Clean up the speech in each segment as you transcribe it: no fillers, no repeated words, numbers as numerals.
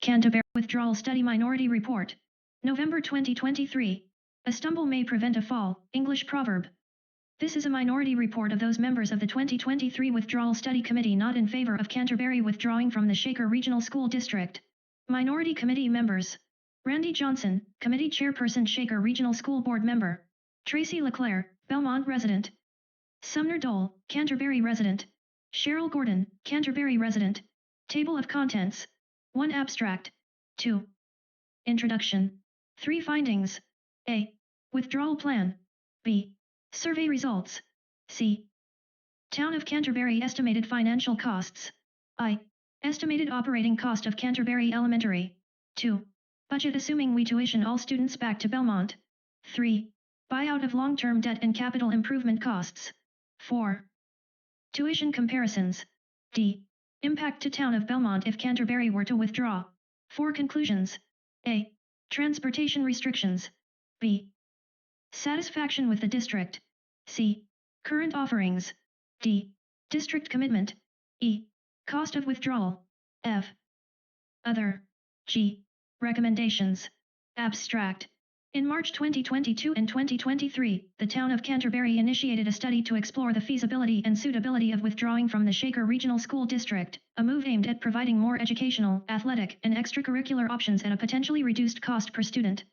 Canterbury Withdrawal Study Minority Report. November 2023. A stumble may prevent a fall. English proverb. This is a minority report of those members of the 2023 Withdrawal Study Committee not in favor of Canterbury withdrawing from the Shaker Regional School District. Minority Committee members. Randy Johnson, Committee Chairperson, Shaker Regional School Board Member. Tracy Leclerc, Belmont resident. Sumner Dole, Canterbury resident. Cheryl Gordon, Canterbury resident. Table of Contents. 1. Abstract. 2. Introduction. 3. Findings. A. Withdrawal Plan. B. Survey Results. C. Town of Canterbury Estimated Financial Costs. I. Estimated Operating Cost of Canterbury Elementary. 2. Budget assuming we tuition all students back to Belmont. 3. Buyout of long-term debt and capital improvement costs. 4. Tuition comparisons. D. Impact to Town of Belmont if Canterbury were to withdraw. 4. Conclusions. A. Transportation restrictions. B. Satisfaction with the district. C. Current offerings. D. District commitment. E. Cost of withdrawal. F. Other. G. Recommendations. Abstract. In March 2022 and 2023, the Town of Canterbury initiated a study to explore the feasibility and suitability of withdrawing from the Shaker Regional School District, a move aimed at providing more educational, athletic, and extracurricular options at a potentially reduced cost per student.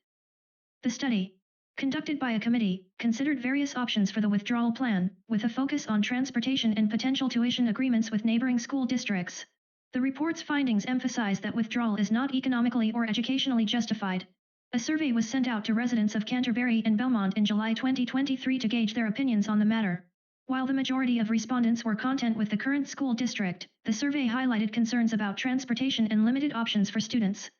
The study, conducted by a committee, considered various options for the withdrawal plan, with a focus on transportation and potential tuition agreements with neighboring school districts. The report's findings emphasize that withdrawal is not economically or educationally justified. A survey was sent out to residents of Canterbury and Belmont in July 2023 to gauge their opinions on the matter. While the majority of respondents were content with the current school district, the survey highlighted concerns about transportation and limited options for students.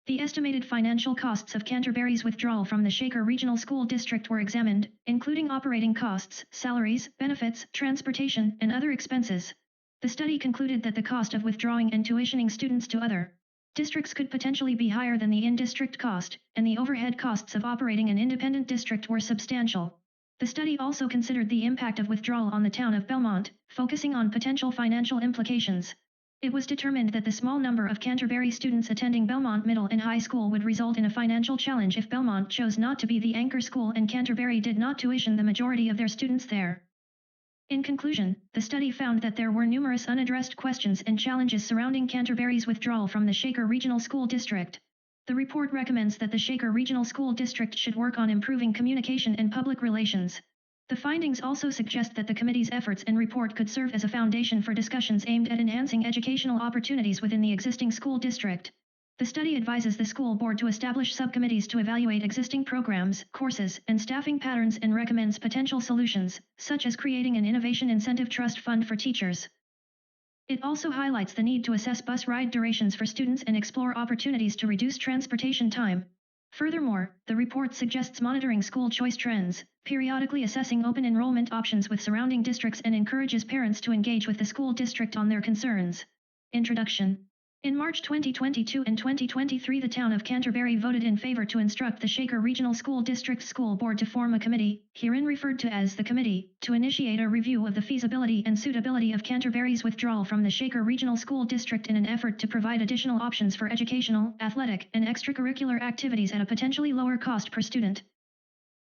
The estimated financial costs of Canterbury's withdrawal from the Shaker Regional School District were examined, including operating costs, salaries, benefits, transportation, and other expenses. The study concluded that the cost of withdrawing and tuitioning students to other districts could potentially be higher than the in-district cost, and the overhead costs of operating an independent district were substantial. The study also considered the impact of withdrawal on the Town of Belmont, focusing on potential financial implications. It was determined that the small number of Canterbury students attending Belmont Middle and High School would result in a financial challenge if Belmont chose not to be the anchor school and Canterbury did not tuition the majority of their students there. In conclusion, the study found that there were numerous unaddressed questions and challenges surrounding Canterbury's withdrawal from the Shaker Regional School District. The report recommends that the Shaker Regional School District should work on improving communication and public relations. The findings also suggest that the committee's efforts and report could serve as a foundation for discussions aimed at enhancing educational opportunities within the existing school district. The study advises the school board to establish subcommittees to evaluate existing programs, courses, and staffing patterns and recommends potential solutions, such as creating an innovation incentive trust fund for teachers. It also highlights the need to assess bus ride durations for students and explore opportunities to reduce transportation time. Furthermore, the report suggests monitoring school choice trends, periodically assessing open enrollment options with surrounding districts, and encourages parents to engage with the school district on their concerns. Introduction. In March 2022 and 2023, the Town of Canterbury voted in favor to instruct the Shaker Regional School District School Board to form a committee, herein referred to as the committee, to initiate a review of the feasibility and suitability of Canterbury's withdrawal from the Shaker Regional School District in an effort to provide additional options for educational, athletic, and extracurricular activities at a potentially lower cost per student.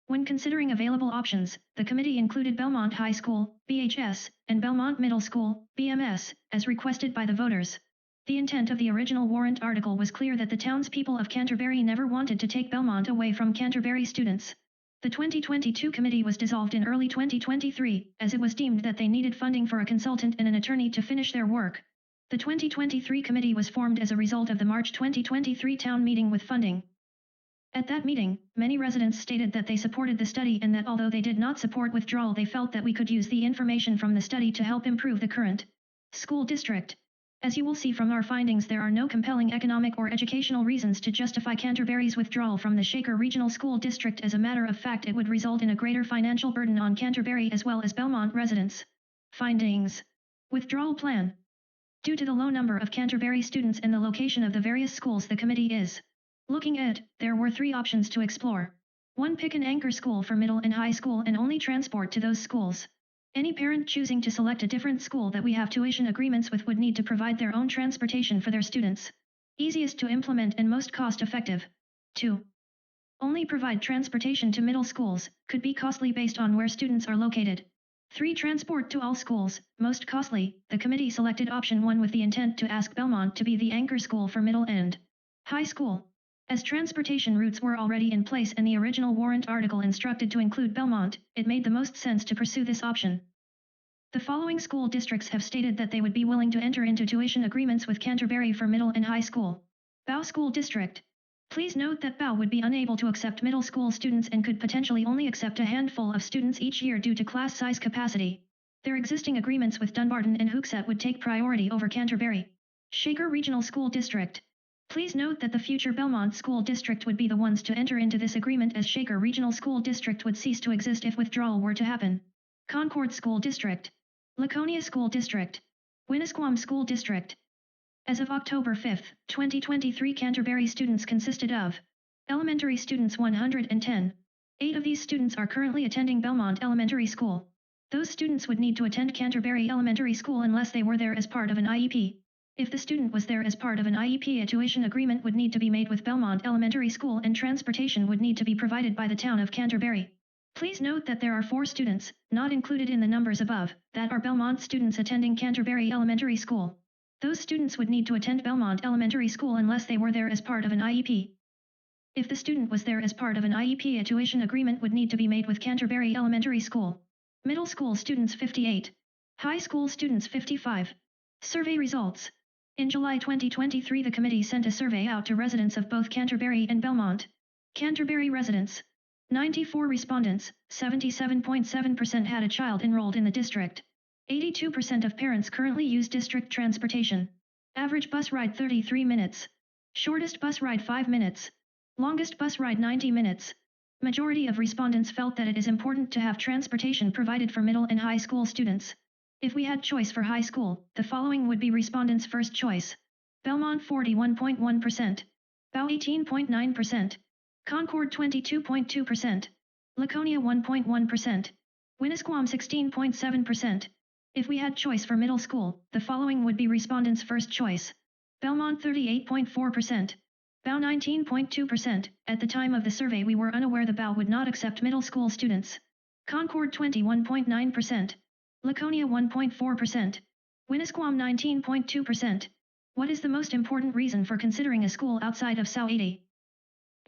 When considering available options, the committee included Belmont High School, BHS, and Belmont Middle School, BMS, as requested by the voters. The intent of the original warrant article was clear that the townspeople of Canterbury never wanted to take Belmont away from Canterbury students. The 2022 committee was dissolved in early 2023, as it was deemed that they needed funding for a consultant and an attorney to finish their work. The 2023 committee was formed as a result of the March 2023 town meeting with funding. At that meeting, many residents stated that they supported the study and that although they did not support withdrawal, they felt that we could use the information from the study to help improve the current school district. As you will see from our findings, there are no compelling economic or educational reasons to justify Canterbury's withdrawal from the Shaker Regional School District. As a matter of fact, it would result in a greater financial burden on Canterbury as well as Belmont residents. Findings. Withdrawal plan. Due to the low number of Canterbury students and the location of the various schools the committee is looking at, there were 3 options to explore. 1. Pick an anchor school for middle and high school and only transport to those schools. Any parent choosing to select a different school that we have tuition agreements with would need to provide their own transportation for their students. Easiest to implement and most cost-effective. 2. Only provide transportation to middle schools, could be costly based on where students are located. 3. Transport to all schools, most costly. The committee selected option 1 with the intent to ask Belmont to be the anchor school for middle and high school. As transportation routes were already in place and the original warrant article instructed to include Belmont, it made the most sense to pursue this option. The following school districts have stated that they would be willing to enter into tuition agreements with Canterbury for middle and high school. Bow School District. Please note that Bow would be unable to accept middle school students and could potentially only accept a handful of students each year due to class size capacity. Their existing agreements with Dunbarton and Hooksett would take priority over Canterbury. Shaker Regional School District. Please note that the future Belmont School District would be the ones to enter into this agreement, as Shaker Regional School District would cease to exist if withdrawal were to happen. Concord School District. Laconia School District. Winnisquam School District. As of October 5, 2023, Canterbury students consisted of elementary students 110. 8 of these students are currently attending Belmont Elementary School. Those students would need to attend Canterbury Elementary School unless they were there as part of an IEP. If the student was there as part of an IEP, a tuition agreement would need to be made with Belmont Elementary School and transportation would need to be provided by the town of Canterbury. Please note that there are 4 students, not included in the numbers above, that are Belmont students attending Canterbury Elementary School. Those students would need to attend Belmont Elementary School unless they were there as part of an IEP. If the student was there as part of an IEP, a tuition agreement would need to be made with Canterbury Elementary School. Middle school students 58. High school students 55. Survey results. In July 2023, the committee sent a survey out to residents of both Canterbury and Belmont. Canterbury residents. 94 respondents, 77.7% had a child enrolled in the district. 82% of parents currently use district transportation. Average bus ride 33 minutes. Shortest bus ride 5 minutes. Longest bus ride 90 minutes. Majority of respondents felt that it is important to have transportation provided for middle and high school students. If we had choice for high school, the following would be respondents' first choice. Belmont 41.1%. Bow 18.9%. Concord 22.2%. Laconia 1.1%. Winnisquam 16.7%. If we had choice for middle school, the following would be respondents' first choice. Belmont 38.4%. Bow 19.2%. At the time of the survey, we were unaware the Bow would not accept middle school students. Concord 21.9%. Laconia 1.4%. Winnisquam 19.2%. What is the most important reason for considering a school outside of SOU 80?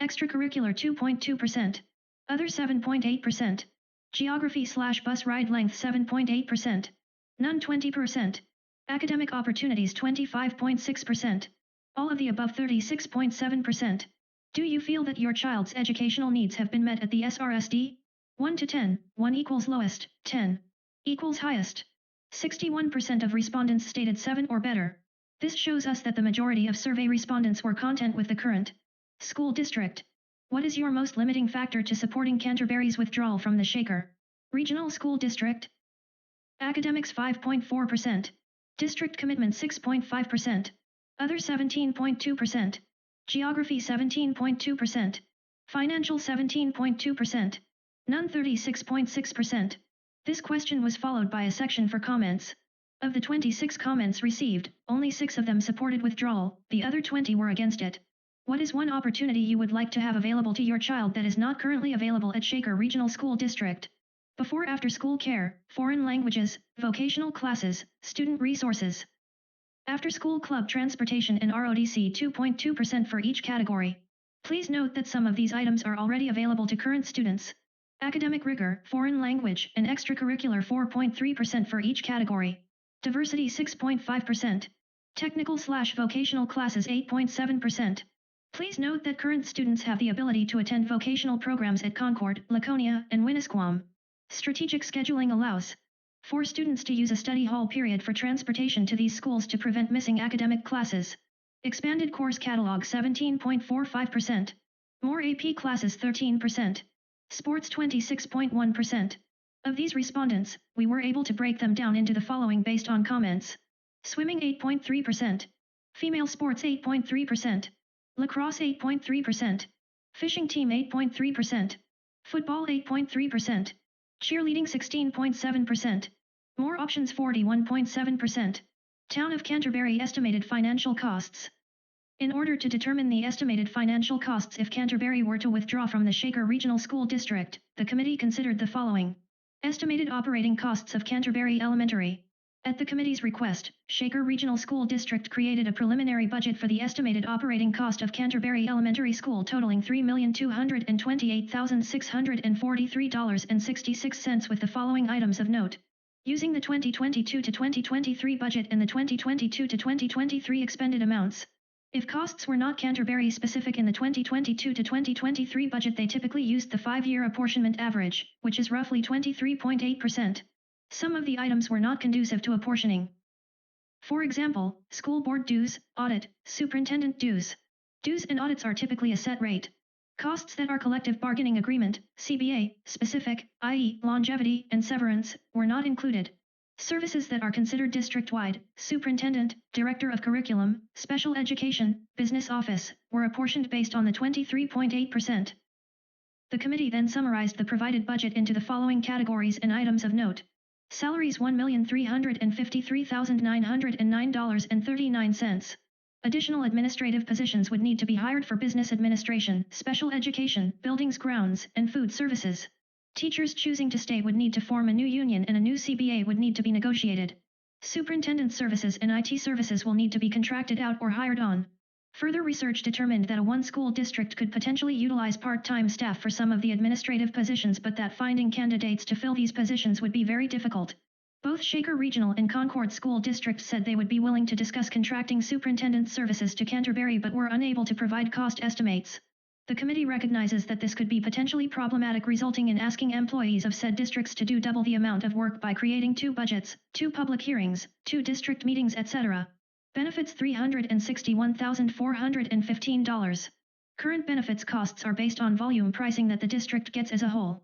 Extracurricular 2.2%. Other 7.8%. Geography/bus ride length 7.8%. None 20%. Academic opportunities 25.6%. All of the above 36.7%. Do you feel that your child's educational needs have been met at the SRSD? 1 to 10, 1 equals lowest, 10 equals highest. 61% of respondents stated 7 or better. This shows us that the majority of survey respondents were content with the current school district. What is your most limiting factor to supporting Canterbury's withdrawal from the Shaker Regional School District? Academics 5.4%. District commitment 6.5%. Other 17.2%. Geography 17.2%. Financial 17.2%. None 36.6%. This question was followed by a section for comments. Of the 26 comments received, only 6 of them supported withdrawal, the other 20 were against it. What is one opportunity you would like to have available to your child that is not currently available at Shaker Regional School District? Before after school care, foreign languages, vocational classes, student resources. After school club transportation and RODC 2.2% for each category. Please note that some of these items are already available to current students. Academic rigor, foreign language, and extracurricular 4.3% for each category. Diversity 6.5%. Technical/vocational classes 8.7%. Please note that current students have the ability to attend vocational programs at Concord, Laconia, and Winnisquam. Strategic scheduling allows for students to use a study hall period for transportation to these schools to prevent missing academic classes. Expanded course catalog 17.45%. More AP classes 13%. Sports 26.1%. Of these respondents, we were able to break them down into the following based on comments. Swimming 8.3%. Female sports 8.3%. Lacrosse 8.3%. Fishing team 8.3%. Football 8.3%. Cheerleading 16.7%. More options 41.7%. Town of Canterbury estimated financial costs. In order to determine the estimated financial costs if Canterbury were to withdraw from the Shaker Regional School District, the committee considered the following. Estimated operating costs of Canterbury Elementary. At the committee's request, Shaker Regional School District created a preliminary budget for the estimated operating cost of Canterbury Elementary School totaling $3,228,643.66 with the following items of note. Using the 2022 to 2023 budget and the 2022 to 2023 expended amounts. If costs were not Canterbury specific in the 2022 to 2023 budget, they typically used the 5-year apportionment average, which is roughly 23.8%. Some of the items were not conducive to apportioning. For example, school board dues, audit, superintendent dues. Dues and audits are typically a set rate. Costs that are collective bargaining agreement, CBA, specific, i.e., longevity and severance, were not included. Services that are considered district-wide, superintendent, director of curriculum, special education, business office, were apportioned based on the 23.8%. The committee then summarized the provided budget into the following categories and items of note. Salaries $1,353,909.39. Additional administrative positions would need to be hired for business administration, special education, buildings, grounds, and food services. Teachers choosing to stay would need to form a new union and a new CBA would need to be negotiated. Superintendent services and IT services will need to be contracted out or hired on. Further research determined that a one-school district could potentially utilize part-time staff for some of the administrative positions, but that finding candidates to fill these positions would be very difficult. Both Shaker Regional and Concord School Districts said they would be willing to discuss contracting superintendent services to Canterbury but were unable to provide cost estimates. The committee recognizes that this could be potentially problematic, resulting in asking employees of said districts to do double the amount of work by creating 2 budgets, 2 public hearings, 2 district meetings, etc. Benefits $361,415. Current benefits costs are based on volume pricing that the district gets as a whole.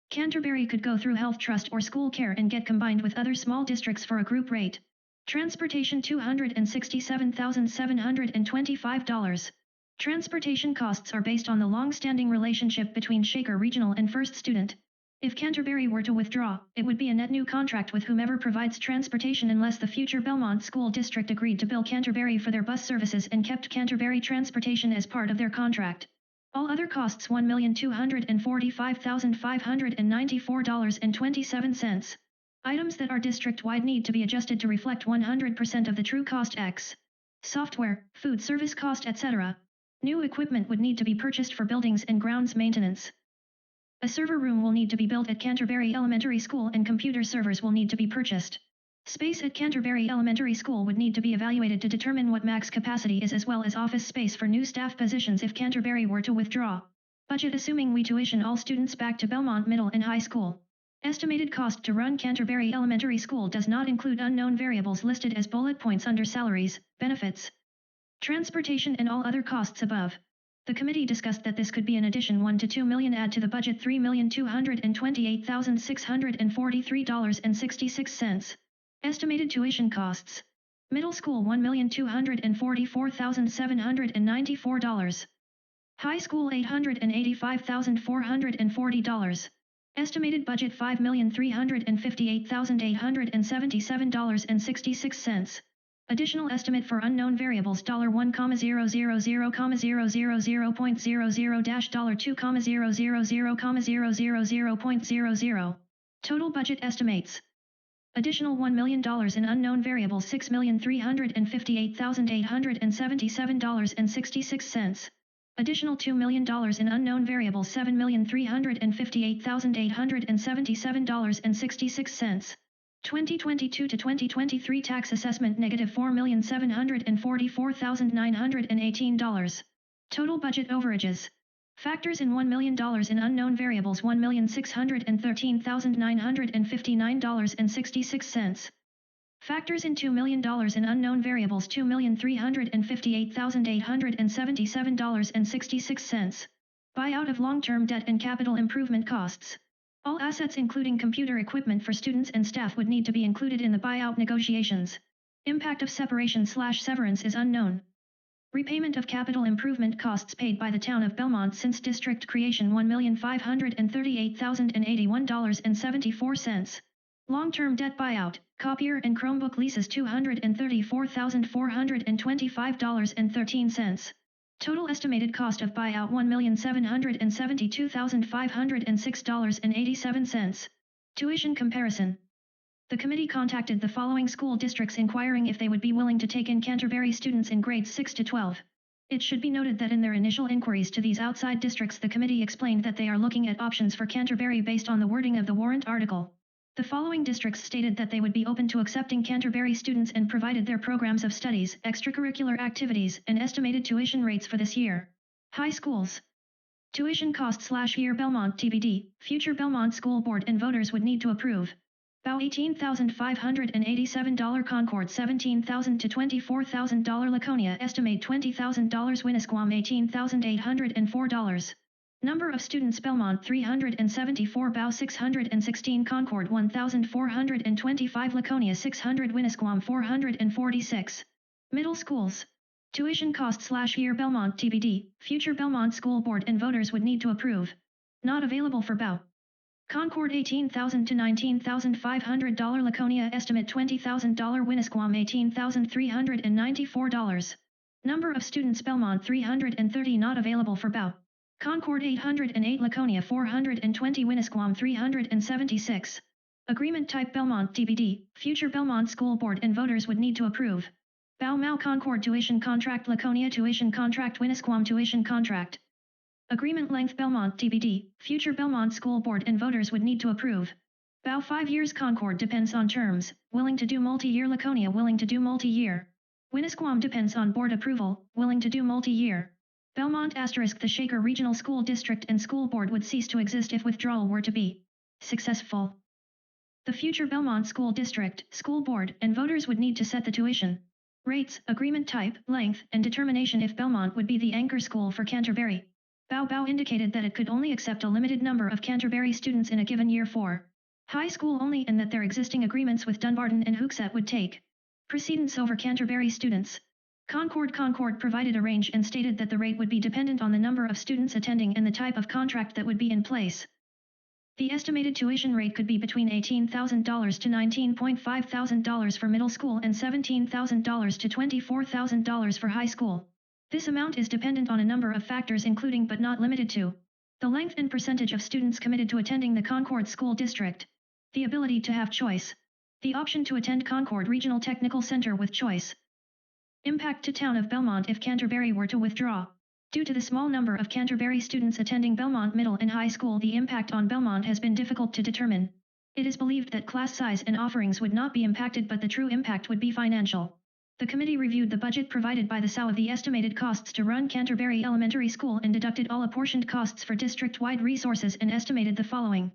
Canterbury could go through health trust or school care and get combined with other small districts for a group rate. Transportation $267,725. Transportation costs are based on the long-standing relationship between Shaker Regional and First Student. If Canterbury were to withdraw, it would be a net new contract with whomever provides transportation unless the future Belmont School District agreed to bill Canterbury for their bus services and kept Canterbury transportation as part of their contract. All other costs $1,245,594.27. Items that are district-wide need to be adjusted to reflect 100% of the true cost X. Software, food service cost, etc. New equipment would need to be purchased for buildings and grounds maintenance. A server room will need to be built at Canterbury Elementary School and computer servers will need to be purchased. Space at Canterbury Elementary School would need to be evaluated to determine what max capacity is, as well as office space for new staff positions if Canterbury were to withdraw. Budget assuming we tuition all students back to Belmont Middle and High School. Estimated cost to run Canterbury Elementary School does not include unknown variables listed as bullet points under salaries, benefits, transportation and all other costs above. The committee discussed that this could be an addition $1 to $2 million add to the budget $3,228,643.66. Estimated tuition costs. Middle school $1,244,794. High school $885,440. Estimated budget $5,358,877.66. Additional estimate for unknown variables $1,000,000,000.00,$2,000,000,000.00. Total budget estimates. Additional $1 million in unknown variables $6,358,877.66. Additional $2 million in unknown variables $7,358,877.66. 2022 to 2023 tax assessment -$4,744,918. Total budget overages. Factors in $1 million in unknown variables $1,613,959.66. Factors in $2 million in unknown variables $2,358,877.66. Buyout of long-term debt and capital improvement costs. All assets including computer equipment for students and staff would need to be included in the buyout negotiations. Impact of separation/severance is unknown. Repayment of capital improvement costs paid by the Town of Belmont since district creation $1,538,081.74. Long-term debt buyout, copier and Chromebook leases $234,425.13. Total estimated cost of buyout $1,772,506.87. Tuition comparison. The committee contacted the following school districts inquiring if they would be willing to take in Canterbury students in grades 6 to 12. It should be noted that in their initial inquiries to these outside districts, the committee explained that they are looking at options for Canterbury based on the wording of the warrant article. The following districts stated that they would be open to accepting Canterbury students and provided their programs of studies, extracurricular activities, and estimated tuition rates for this year. High schools. Tuition cost/year Belmont TBD, future Belmont School Board and voters would need to approve. BOW $18,587 Concord $17,000 to $24,000 Laconia estimate $20,000 Winnisquam $18,804 Number of students Belmont 374 BOW 616 Concord 1,425 Laconia 600 Winnisquam 446 Middle schools. Tuition cost/year Belmont TBD, future Belmont School Board and voters would need to approve. Not available for BOW. Concord $18,000 to $19,500 Laconia estimate $20,000 Winnisquam $18,394 Number of students Belmont 330 not available for BOW. Concord 808 Laconia 420 Winnisquam 376 Agreement type Belmont TBD, future Belmont School Board and voters would need to approve. BOW MAU Concord tuition contract Laconia tuition contract Winnisquam tuition contract Agreement length Belmont TBD, future Belmont School Board and voters would need to approve. BOW 5 years Concord depends on terms, willing to do multi-year Laconia willing to do multi-year. Winnisquam depends on board approval, willing to do multi-year. Belmont *, the Shaker Regional School District and School Board would cease to exist if withdrawal were to be successful. The future Belmont School District, School Board, and voters would need to set the tuition rates, agreement type, length, and determination if Belmont would be the anchor school for Canterbury. BOW indicated that it could only accept a limited number of Canterbury students in a given year for high school only and that their existing agreements with Dunbarton and Hooksett would take precedence over Canterbury students. Concord provided a range and stated that the rate would be dependent on the number of students attending and the type of contract that would be in place. The estimated tuition rate could be between $18,000 to $19,500 for middle school and $17,000 to $24,000 for high school. This amount is dependent on a number of factors including but not limited to the length and percentage of students committed to attending the Concord School District, the ability to have choice, the option to attend Concord Regional Technical Center with choice. Impact to Town of Belmont if Canterbury were to withdraw. Due to the small number of Canterbury students attending Belmont Middle and High School, the impact on Belmont has been difficult to determine. It is believed that class size and offerings would not be impacted, but the true impact would be financial. The committee reviewed the budget provided by the SAU of the estimated costs to run Canterbury Elementary School and deducted all apportioned costs for district-wide resources and estimated the following.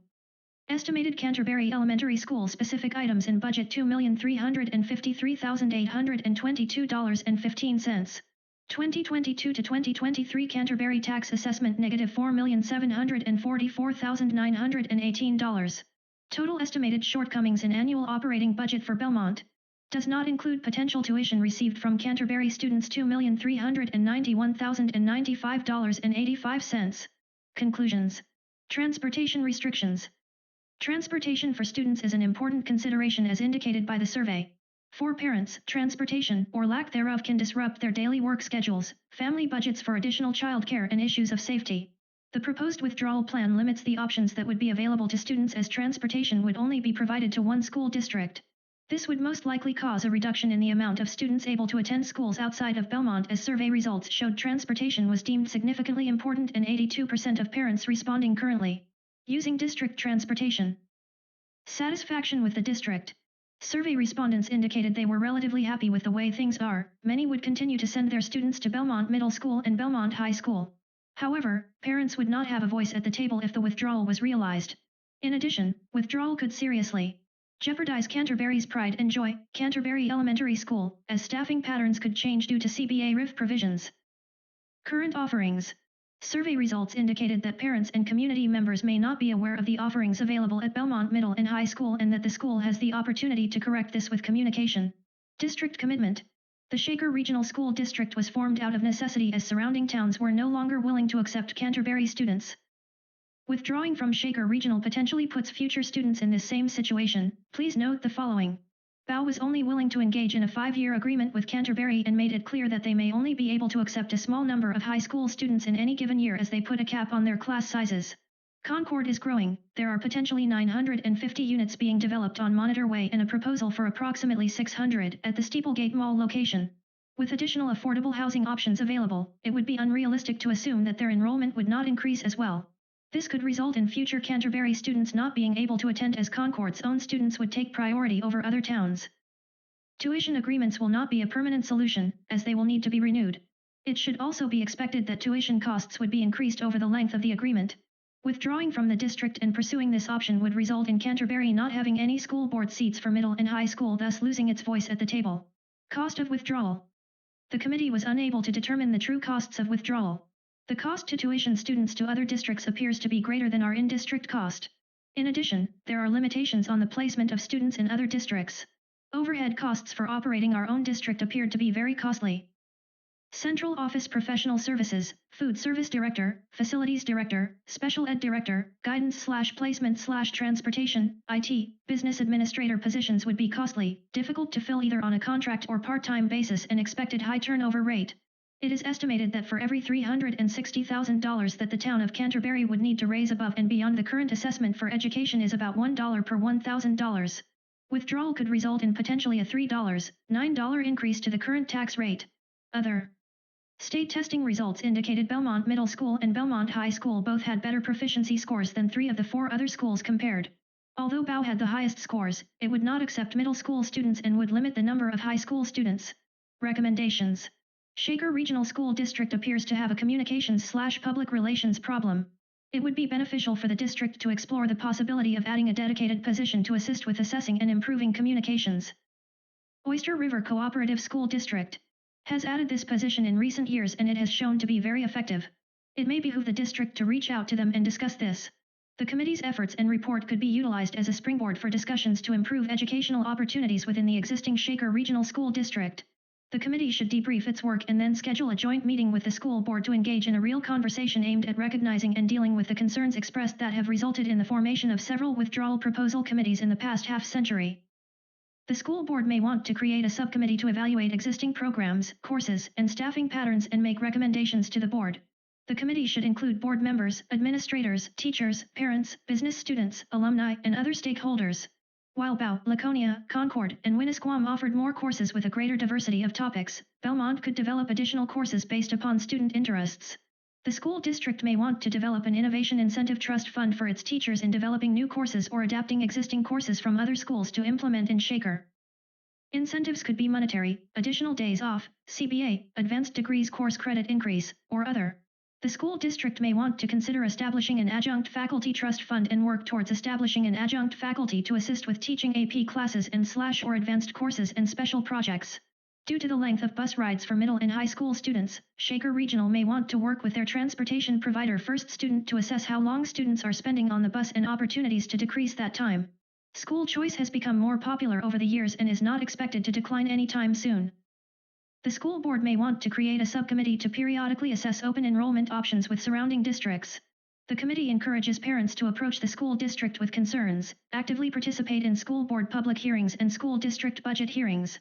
Estimated Canterbury Elementary School specific items in budget $2,353,822.15. 2022 to 2023 Canterbury tax assessment negative $4,744,918. Total estimated shortcomings in annual operating budget for Belmont. Does not include potential tuition received from Canterbury students $2,391,095.85. Conclusions. Transportation restrictions. Transportation for students is an important consideration as indicated by the survey. For parents, transportation or lack thereof can disrupt their daily work schedules, family budgets for additional childcare and issues of safety. The proposed withdrawal plan limits the options that would be available to students as transportation would only be provided to one school district. This would most likely cause a reduction in the amount of students able to attend schools outside of Belmont, as survey results showed transportation was deemed significantly important and 82% of parents responding currently using district transportation. Satisfaction with the district. Survey respondents indicated they were relatively happy with the way things are. Many would continue to send their students to Belmont Middle School and Belmont High School. However, parents would not have a voice at the table if the withdrawal was realized. In addition, withdrawal could seriously jeopardize Canterbury's pride and joy, Canterbury Elementary School, as staffing patterns could change due to CBA RIF provisions. Current offerings. Survey results indicated that parents and community members may not be aware of the offerings available at Belmont Middle and High School and that the school has the opportunity to correct this with communication. District commitment. The Shaker Regional School District was formed out of necessity as surrounding towns were no longer willing to accept Canterbury students. Withdrawing from Shaker Regional potentially puts future students in this same situation. Please note the following. BOW was only willing to engage in a 5-year agreement with Canterbury and made it clear that they may only be able to accept a small number of high school students in any given year as they put a cap on their class sizes. Concord is growing. There are potentially 950 units being developed on Monitor Way and a proposal for approximately 600 at the Steeplegate Mall location. With additional affordable housing options available, it would be unrealistic to assume that their enrollment would not increase as well. This could result in future Canterbury students not being able to attend as Concord's own students would take priority over other towns. Tuition agreements will not be a permanent solution, as they will need to be renewed. It should also be expected that tuition costs would be increased over the length of the agreement. Withdrawing from the district and pursuing this option would result in Canterbury not having any school board seats for middle and high school, thus losing its voice at the table. Cost of withdrawal. The committee was unable to determine the true costs of withdrawal. The cost to tuition students to other districts appears to be greater than our in-district cost. In addition, there are limitations on the placement of students in other districts. Overhead costs for operating our own district appeared to be very costly. Central Office Professional Services, Food Service Director, Facilities Director, Special Ed Director, Guidance/Placement/Transportation, IT, Business Administrator positions would be costly, difficult to fill either on a contract or part-time basis and expected high turnover rate. It is estimated that for every $360,000 that the town of Canterbury would need to raise above and beyond the current assessment for education is about $1 per $1,000. Withdrawal could result in potentially a $3.9 increase to the current tax rate. Other state testing results indicated Belmont Middle School and Belmont High School both had better proficiency scores than 3 of the 4 other schools compared. Although BOW had the highest scores, it would not accept middle school students and would limit the number of high school students. Recommendations. Shaker Regional School District appears to have a communications/public relations problem. It would be beneficial for the district to explore the possibility of adding a dedicated position to assist with assessing and improving communications. Oyster River Cooperative School District has added this position in recent years and it has shown to be very effective. It may behoove the district to reach out to them and discuss this. The committee's efforts and report could be utilized as a springboard for discussions to improve educational opportunities within the existing Shaker Regional School District. The committee should debrief its work and then schedule a joint meeting with the school board to engage in a real conversation aimed at recognizing and dealing with the concerns expressed that have resulted in the formation of several withdrawal proposal committees in the past half-century. The school board may want to create a subcommittee to evaluate existing programs, courses, and staffing patterns and make recommendations to the board. The committee should include board members, administrators, teachers, parents, business students, alumni, and other stakeholders. While BOW, Laconia, Concord, and Winnisquam offered more courses with a greater diversity of topics, Belmont could develop additional courses based upon student interests. The school district may want to develop an innovation incentive trust fund for its teachers in developing new courses or adapting existing courses from other schools to implement in Shaker. Incentives could be monetary, additional days off, CBA, advanced degrees course credit increase, or other. The school district may want to consider establishing an adjunct faculty trust fund and work towards establishing an adjunct faculty to assist with teaching AP classes and/or advanced courses and special projects. Due to the length of bus rides for middle and high school students, Shaker Regional may want to work with their transportation provider First Student to assess how long students are spending on the bus and opportunities to decrease that time. School choice has become more popular over the years and is not expected to decline anytime soon. The school board may want to create a subcommittee to periodically assess open enrollment options with surrounding districts. The committee encourages parents to approach the school district with concerns, actively participate in school board public hearings and school district budget hearings,